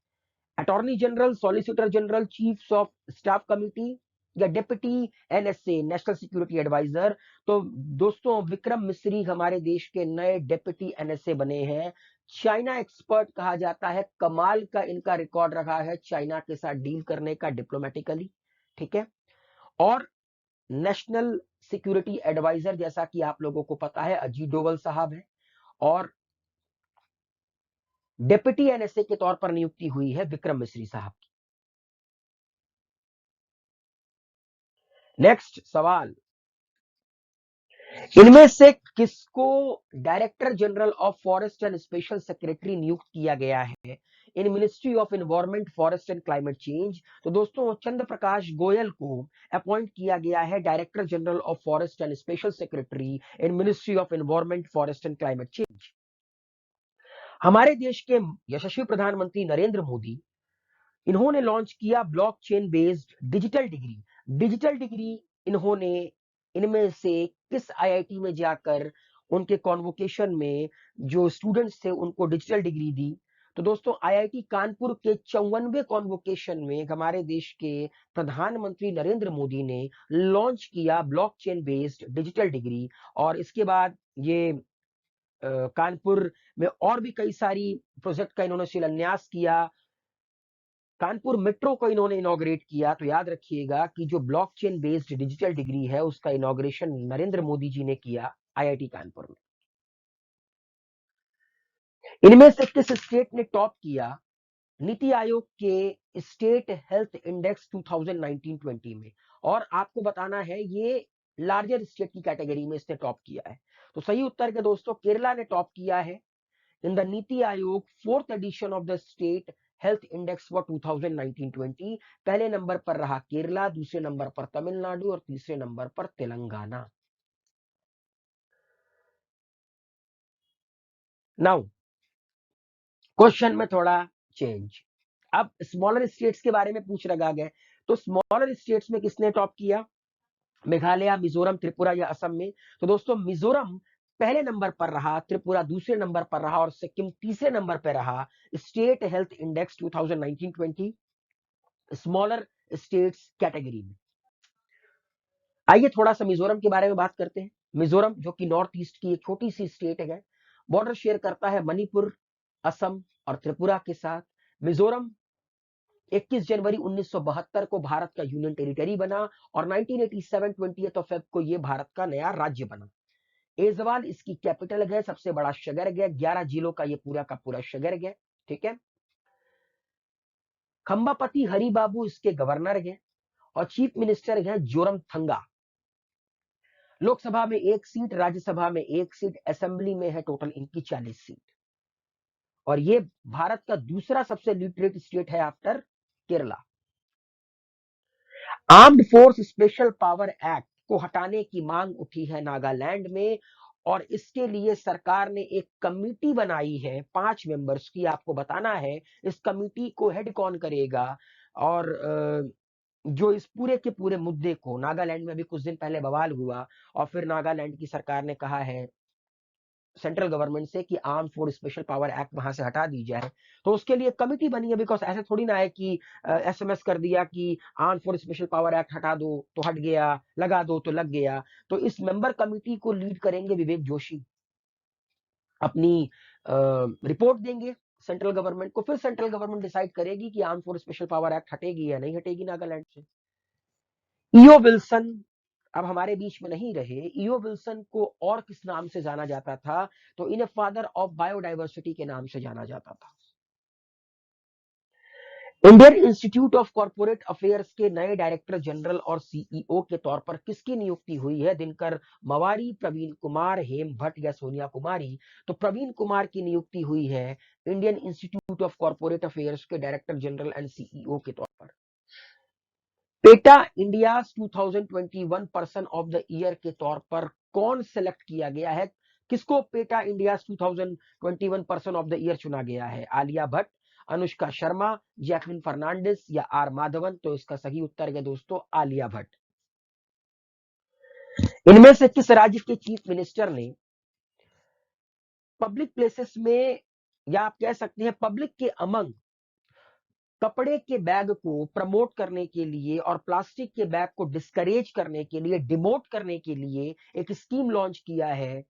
Attorney general, solicitor general, chief of staff committee, या deputy NSA national security adviser? तो दोस्तों, विक्रम मिश्री हमारे देश के नए डिप्टी एनएसए बने हैं। चाइना एक्सपर्ट कहा जाता है, कमाल का इनका रिकॉर्ड रहा है चाइना के साथ डील करने का डिप्लोमेटिकली। ठीक है, और नेशनल सिक्योरिटी एडवाइजर, जैसा कि आप लोगों को पता है, अजीत डोवल साहब है, और डिप्टी एनएसए के तौर पर नियुक्ति हुई है विक्रम मिश्री साहब की। नेक्स्ट सवाल, इनमें से किसको director general of forest and special secretary नियुक्त किया गया है इन ministry of environment, forest and climate change? तो दोस्तों, चंद्र प्रकाश गोयल को अपॉइंट किया गया है director general of forest and special secretary in ministry of environment, forest and climate change. हमारे देश के यशस्वी प्रधानमंत्री नरेंद्र मोदी, इन्होंने लॉन्च किया blockchain based digital degree. Digital degree इन्होंने इनमें से किस आईआईटी में जाकर उनके कॉन्वोकेशन में जो स्टूडेंट्स थे उनको डिजिटल डिग्री दी? तो दोस्तों आईआईटी कानपुर के 54वें कॉन्वोकेशन में हमारे देश के प्रधानमंत्री नरेंद्र मोदी ने लॉन्च किया ब्लॉकचेन बेस्ड डिजिटल डिग्री। और इसके बाद ये कानपुर में और भी कई सारी प्रोजेक्ट का इन्होंने शिलान्यास किया। कानपुर मेट्रो को इन्होंने इनॉग्रेट किया। तो याद रखिएगा कि जो ब्लॉकचेन बेस्ड डिजिटल डिग्री है उसका इनॉग्रेशन नरेंद्र मोदी जी ने किया आईआईटी कानपुर में। इनमें से किस स्टेट ने टॉप किया नीति आयोग के स्टेट हेल्थ इंडेक्स 2019-20 में? और आपको बताना है ये लार्जर स्टेट की कैटेगरी में इसने टॉप किया है। तो सही उत्तर के दोस्तों केरला ने टॉप किया है in the NITI Aayog fourth edition of the state health index for 2019-20। पहले नंबर पर रहा केरला, दूसरे नंबर पर तमिलनाडु और तीसरे नंबर पर तेलंगाना। नाउ क्वेश्चन में थोड़ा चेंज। अब स्मॉलर स्टेट्स के बारे में पूछ रखा गया। तो स्मॉलर स्टेट्स में किसने टॉप किया? मेघालय, मिजोरम, त्रिपुरा या असम में? तो दोस्तों मिजोरम पहले नंबर पर रहा, त्रिपुरा दूसरे नंबर पर रहा और सिक्किम तीसरे नंबर पर रहा state health index 2019-20 smaller states category में। आइए थोड़ा सा मिजोरम के बारे में बात करते हैं। मिजोरम जो कि नॉर्थ ईस्ट की एक छोटी सी स्टेट है, बॉर्डर शेयर करता है मणिपुर, असम और त्रिपुरा के साथ। मिजोरम 21 जनवरी 1972 को भारत का यूनियन टेरिटरी बना और 1987 20 फेब को यह भारत का नया राज्य बना। एजवाल इसकी कैपिटल है, सबसे बड़ा शहर है, 11 जिलों का ये पूरा का पूरा शहर है। ठीक है। खंबापति हरिबाबू इसके गवर्नर है और चीफ मिनिस्टर है जोरमथंगा। लोकसभा में 1 सीट, राज्यसभा में 1 सीट, असेंबली में है टोटल इनकी 40 सीट। और ये भारत का दूसरा सबसे लिटरेट स्टेट है after Kerala. Armed force special power act को हटाने की मांग उठी है नागालैंड में और इसके लिए सरकार ने एक कमिटी बनाई है 5 मेंबर्स की। आपको बताना है इस कमिटी को हेड कौन करेगा और जो इस पूरे के पूरे मुद्दे को, नागालैंड में भी कुछ दिन पहले बवाल हुआ और फिर नागालैंड की सरकार ने कहा है सेंट्रल गवर्नमेंट से कि arm force special power act वहां से हटा दी जाए। तो उसके लिए कमिटी बनी है। बिकॉज ऐसा थोड़ी ना है कि एसएमएस कर दिया कि arm force special power act हटा दो तो हट गया, लगा दो तो लग गया। तो इस मेंबर कमिटी को लीड करेंगे विवेक जोशी। अपनी रिपोर्ट देंगे सेंट्रल गवर्नमेंट को, फिर सेंट्रल गवर्नमेंट डिसाइड करेगी कि arm force special power act हटेगी या नहीं हटेगी नागालैंड से। ईओ विल्सन अब हमारे बीच में नहीं रहे। ईओ विल्सन को और किस नाम से जाना जाता था? तो इन्हें फादर ऑफ बायोडाइवर्सिटी के नाम से जाना जाता था। Indian institute of corporate affairs के नए डायरेक्टर जनरल और सीईओ के तौर पर किसकी नियुक्ति हुई है? दिनकर मवारी, प्रवीण कुमार, हेम भट्ट या सोनिया कुमारी? तो प्रवीण कुमार की नियुक्ति हुई है Indian institute of corporate affairs के डायरेक्टर जनरल एंड सीईओ के तौर पर। PETA India 2021 person of the year के तौर पर कौन सेलेक्ट किया गया है? किसको PETA India 2021 person of the year चुना गया है? आलिया भट्ट, अनुष्का शर्मा, जैकलिन फर्नांडिस या आर माधवन? तो इसका सही उत्तर है दोस्तों आलिया भट्ट। इनमें से किस राज्य के चीफ मिनिस्टर ने पब्लिक प्लेसेस में, या आप कह सकते हैं पब्लिक के अमंग, कपड़े के बैग को प्रमोट करने के लिए और प्लास्टिक के बैग को डिस्करेज करने के लिए, डिमोट करने के लिए एक स्कीम लॉन्च किया है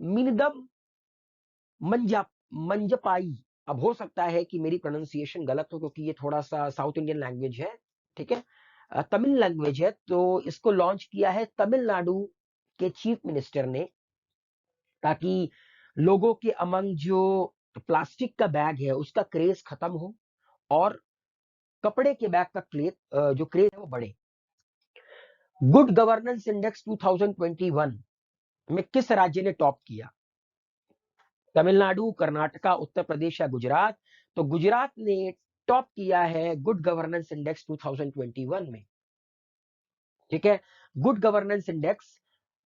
मिनिदम मंजा मंजपाई? अब हो सकता है कि मेरी प्रोनाउंसिएशन गलत हो क्योंकि ये थोड़ा सा साउथ इंडियन लैंग्वेज है। ठीक है, तमिल लैंग्वेज है। तो इसको लॉन्च किया है तमिलनाडु के चीफ मिनिस्टर ने, ताकि लोगों के अमंग जो प्लास्टिक का बैग है उसका क्रेज खत्म हो और कपड़े के बैग का जो क्रेज है वो बढ़े। गुड गवर्नेंस इंडेक्स 2021 में किस राज्य ने टॉप किया? तमिलनाडु, कर्नाटका, उत्तर प्रदेश या गुजरात? तो गुजरात ने टॉप किया है गुड गवर्नेंस इंडेक्स 2021 में। ठीक है, गुड गवर्नेंस इंडेक्स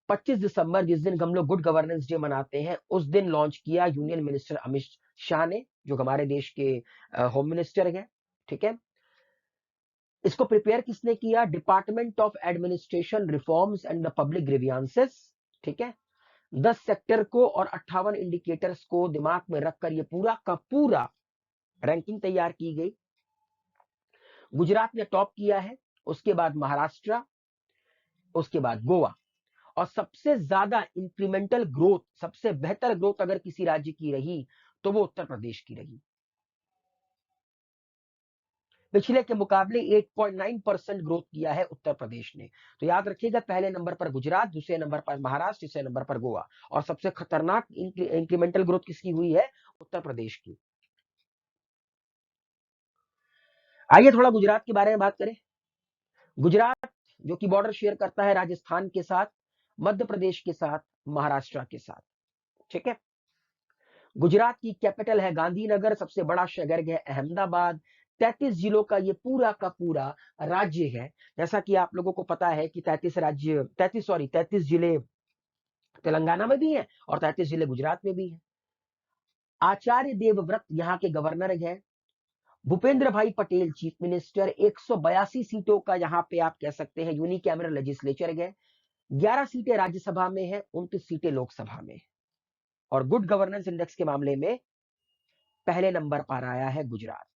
25 दिसंबर, जिस दिन हम लोग गुड गवर्नेंस डे मनाते हैं, उस दिन लॉन्च किया यूनियन मिनिस्टर अमित शाह ने, जो हमारे देश के होम मिनिस्टर हैं। ठीक है, इसको प्रिपेयर किसने किया? Department of administration reforms and the public grievances. ठीक है, 10 सेक्टर को और 58 इंडिकेटर्स को दिमाग में रखकर ये पूरा का पूरा रैंकिंग तैयार की गई। गुजरात ने टॉप किया है, उसके बाद महाराष्ट्र, उसके बाद गोवा, और सबसे ज्यादा इंक्रीमेंटल ग्रोथ, सबसे बेहतर ग्रोथ अगर किसी राज्य की रही तो वो उत्तर प्रदेश की रही। पिछले के मुकाबले 8.9% ग्रोथ किया है उत्तर प्रदेश ने। तो याद रखिएगा, पहले नंबर पर गुजरात, दूसरे नंबर पर महाराष्ट्र, तीसरे नंबर पर गोवा, और सबसे खतरनाक इंक्रीमेंटल ग्रोथ किसकी हुई है? उत्तर प्रदेश की। आइए थोड़ा गुजरात के बारे में बात करें। गुजरात जो कि बॉर्डर शेयर करता है राजस्थान के साथ, मध्य प्रदेश के साथ, महाराष्ट्र के साथ, ठीक है। गुजरात की कैपिटल है गांधीनगर, सबसे बड़ा शहर है अहमदाबाद। 33 जिलों का ये पूरा का पूरा राज्य है। जैसा कि आप लोगों को पता है कि 33 जिले तेलंगाना में भी हैं और 33 जिले गुजरात में भी हैं। आचार्य देवव्रत यहाँ के गवर्नर हैं। भूपेंद्र भाई पटेल चीफ मिनिस्टर। 182 सीटों का यहाँ पे आप कह सकते हैं यूनिकैमरल लेजिस्लेचर है। 11 सीटें राज्यसभा में है, 29 सीटें लोकसभा में। और गुड गवर्नेंस इंडेक्स के मामले में पहले नंबर पर आया है गुजरात।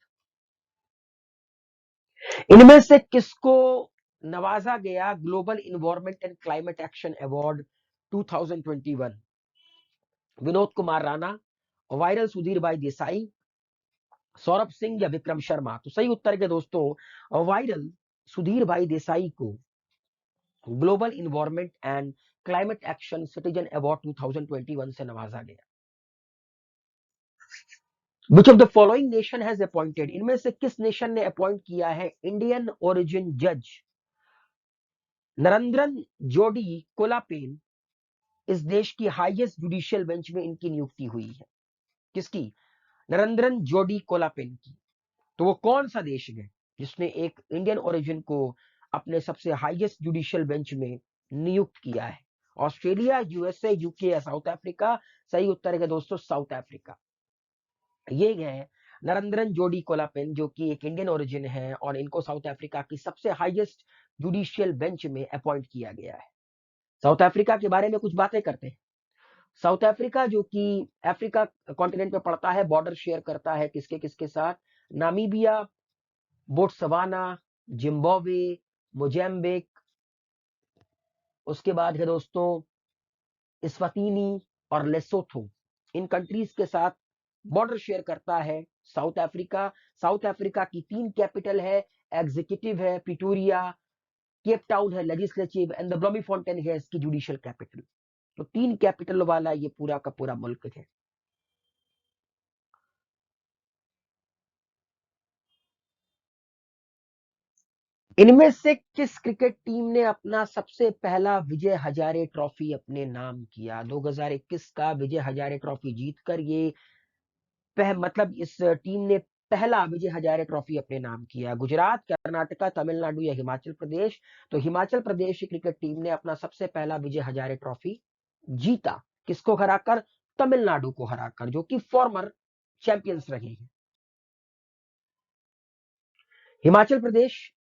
इनमें से किसको नवाजा गया global environment and climate action award 2021? Vinod Kumar Rana, viral Sudhir भाई देसाई, सौरभ सिंह या विक्रम शर्मा? तो सही उत्तर के दोस्तों, वायरल सुधीर भाई देसाई को global environment and climate action citizen award 2021 से नवाजा गया। Which of the following nation has appointed? इनमें से किस नेशन ने अपॉइंट किया है इंडियन ओरिजिन जज नरेंद्रन जोडी कोलापेन? इस देश की हाईएस्ट जुडिशियल बेंच में इनकी नियुक्ति हुई है। किसकी? नरेंद्रन जोडी कोलापेन की। तो वो कौन सा देश है जिसने एक इंडियन ओरिजिन को अपने सबसे हाईएस्ट जुडिशियल बेंच में नियुक्त किया है? ऑस्ट्रेलिया, यूएसए, यूके या साउथ अफ्रीका? सही उत्तर है दोस्तों साउथ अफ्रीका। ये है नरेंद्रन जोडी कोलापेन, जो कि एक इंडियन ओरिजिन है और इनको साउथ अफ्रीका की सबसे हाईएस्ट जुडिशियल बेंच में अपॉइंट किया गया है। साउथ अफ्रीका के बारे में कुछ बातें करते हैं। साउथ अफ्रीका जो कि अफ्रीका कॉन्टिनेंट में पड़ता है, बॉर्डर शेयर करता है किसके किसके साथ? नामीबिया, बोट्सवाना, जिम्बाब्वे, मोजाम्बिक, उसके बाद है दोस्तों इस्वातिनी और लेसोथो। इन कंट्रीज के साथ बॉर्डर शेयर करता है साउथ अफ्रीका। साउथ अफ्रीका की 3 कैपिटल है, एग्जीक्यूटिव है प्रिटोरिया, केप टाउन है लेजिस्लेटिव, एंड द ब्लूमफॉन्टेन है इसकी जुडिशियल कैपिटल। तो 3 कैपिटल वाला ये पूरा का पूरा मुल्क है। इनमें से किस क्रिकेट टीम ने अपना सबसे पहला विजय हजारे ट्रॉफी अपने नाम किया? 2021 का विजय हजारे ट्रॉफी जीतकर ये मतलब इस टीम ने पहला विजय हजारे ट्रॉफी अपने नाम किया। गुजरात, कर्नाटका, तमिलनाडु या हिमाचल प्रदेश? तो हिमाचल प्रदेश की क्रिकेट टीम ने अपना सबसे पहला विजय हजारे ट्रॉफी जीता। किसको हराकर? तमिलनाडु को हराकर, जो कि फॉर्मर चैंपियंस रहे हैं। हिमाचल प्रदेश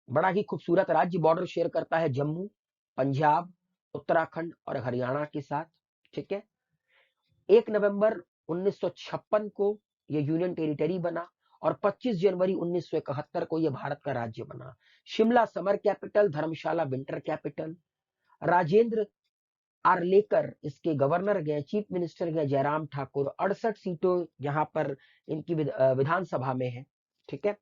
बड़ा ही खूबसूरत राज्य, बॉर्डर शेयर करता है जम्मू, पंजाब, उत्तराखंड और हरियाणा के साथ, ठीक है। 1 नवंबर 1956 को यह यूनियन टेरिटरी बना और 25 जनवरी 1971 को यह भारत का राज्य बना। शिमला समर कैपिटल, धर्मशाला विंटर कैपिटल। राजेंद्र आर्लेकर इसके गवर्नर गए, चीफ मिनिस्टर गए जयराम ठाकुर। 68 सीटों यहां पर इनकी विधानसभा में है, ठीक है।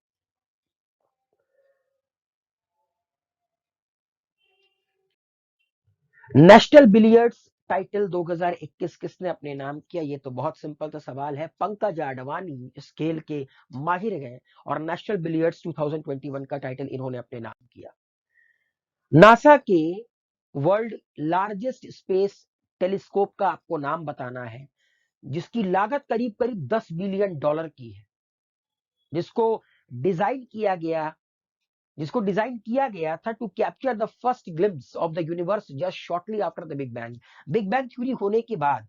नेशनल बिलियर्ड्स टाइटल 2021 किसने अपने नाम किया? ये तो बहुत सिंपल सा सवाल है। पंकज आडवाणी इस खेल के माहिर गए और नेशनल बिलियर्ड्स 2021 का टाइटल इन्होंने अपने नाम किया। नासा के वर्ल्ड लार्जेस्ट स्पेस टेलीस्कोप का आपको नाम बताना है, जिसकी लागत करीब करीब $10 बिलियन की है, जिसको डिजाइन किया गया था to capture the first glimpse of the universe just shortly after the big bang. Big bang theory होने के बाद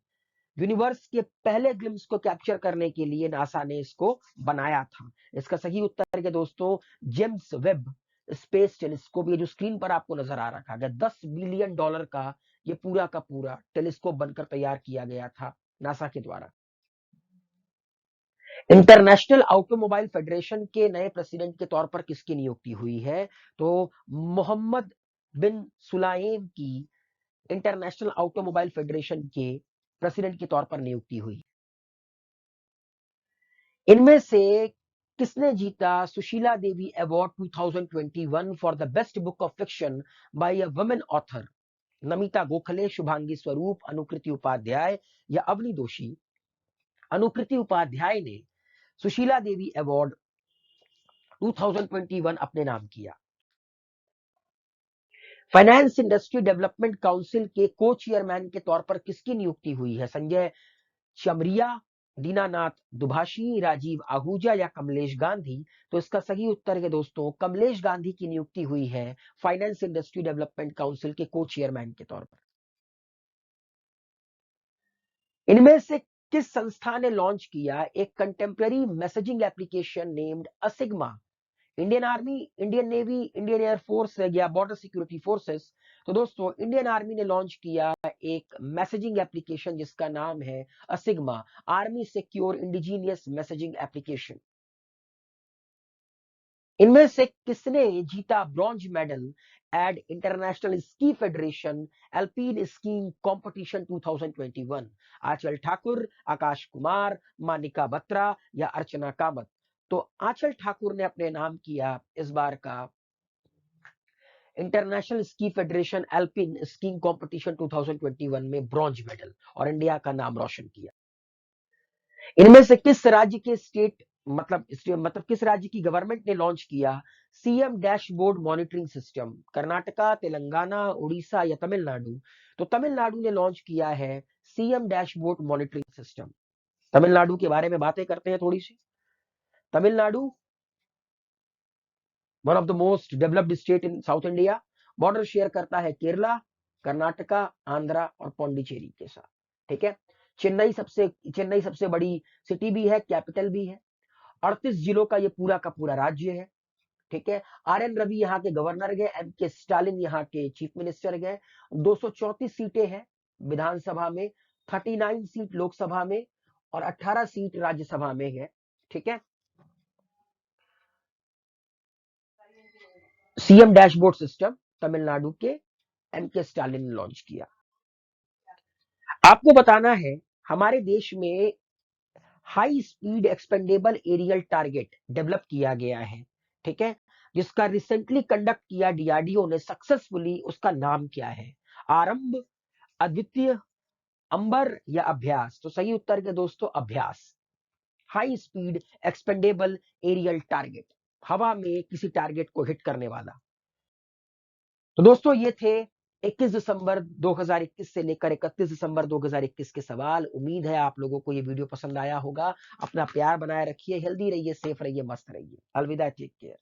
यूनिवर्स के पहले ग्लिम्स को कैप्चर करने के लिए नासा ने इसको बनाया था। इसका सही उत्तर है दोस्तों जेम्स वेब स्पेस टेलीस्कोप। ये जो स्क्रीन पर आपको नजर आ रखा है, $10 बिलियन का ये पूरा का पूरा टेलीस्कोप बनकर तैयार किया गया था नासा के द्वारा। इंटरनेशनल ऑटोमोबाइल फेडरेशन के नए प्रेसिडेंट के तौर पर किसकी नियुक्ति हुई है? तो मोहम्मद बिन सुलाइम की इंटरनेशनल ऑटोमोबाइल फेडरेशन के प्रेसिडेंट के तौर पर नियुक्ति हुई। इनमें से किसने जीता Sushila Devi award 2021 for the best book of fiction by a women author? Namita Gokhale, Shubhangi Swarup, Anukriti Upadhyay या अवनी दोषी? अनुकृति उपाध्याय ने सुशीला देवी अवार्ड 2021 अपने नाम किया। फाइनेंस इंडस्ट्री डेवलपमेंट काउंसिल के को चेयरमैन के तौर पर किसकी नियुक्ति हुई है? संजय चमरिया, दीनानाथ दुभाषी, राजीव आहूजा या कमलेश गांधी? तो इसका सही उत्तर है दोस्तों, कमलेश गांधी की नियुक्ति हुई है फाइनेंस इंडस्ट्री डेवलपमेंट काउंसिल के को चेयरमैन के तौर पर। इनमें से किस संस्था ने लॉन्च किया एक contemporary messaging application named ASIGMA? Indian Army, Indian Navy, Indian air force या बॉर्डर सिक्योरिटी फोर्सेस? तो दोस्तों इंडियन आर्मी ने लॉन्च किया एक मैसेजिंग एप्लीकेशन जिसका नाम है ASIGMA, army secure indigenous messaging application. इनमें से किसने जीता bronze medal at International Ski Federation alpine skiing competition 2021? Aanchal Thakur, Akash Kumar, Manika Batra या अर्चना कामत? तो आंचल ठाकुर ने अपने नाम किया इस बार का International Ski Federation alpine skiing competition 2021 में ब्रॉन्ज मेडल और इंडिया का नाम रोशन किया। इनमें से किस राज्य के स्टेट मतलब किस राज्य की गवर्नमेंट ने लॉन्च किया CM dashboard monitoring system? Karnataka, Telangana, Orissa या तमिलनाडु? तो तमिलनाडु ने लॉन्च किया है CM dashboard monitoring system. Tamil Nadu के बारे में बातें करते हैं थोड़ी सी। Tamil Nadu one of the most developed state in South India, border share करता है केरला, कर्नाटका, आंध्रा और पौंडीचेरी के साथ। ठीक है, चेन्नई सबसे बड़ी सिटी भी है, कैपिटल भी है। 38 जिलों का ये पूरा का पूरा राज्य है। ठीक है, आर एन रवि यहाँ के गवर्नर गए, एम के स्टालिन यहाँ के चीफ मिनिस्टर गए। 234 सीटें हैं विधानसभा में, 39 सीट लोकसभा में और 18 सीट राज्यसभा में है। ठीक है, सीएम डैशबोर्ड सिस्टम तमिलनाडु के एम के स्टालिन ने लॉन्च किया। आपको बताना है हमारे देश में high speed expendable aerial target develop किया गया है। ठीक है, जिसका रिसेंटली कंडक्ट किया डीआरडीओ ने सक्सेसफुली, उसका नाम क्या है? आरंभ, अद्वितीय, अंबर या अभ्यास? तो सही उत्तर के दोस्तों अभ्यास। High speed expendable aerial target, हवा में किसी टारगेट को हिट करने वाला। तो दोस्तों ये थे 21 दिसंबर 2021 से लेकर 31 दिसंबर 2021 के सवाल। उम्मीद है आप लोगों को ये वीडियो पसंद आया होगा। अपना प्यार बनाए रखिए, हेल्दी रहिए, सेफ रहिए, मस्त रहिए। अलविदा, टेक केयर।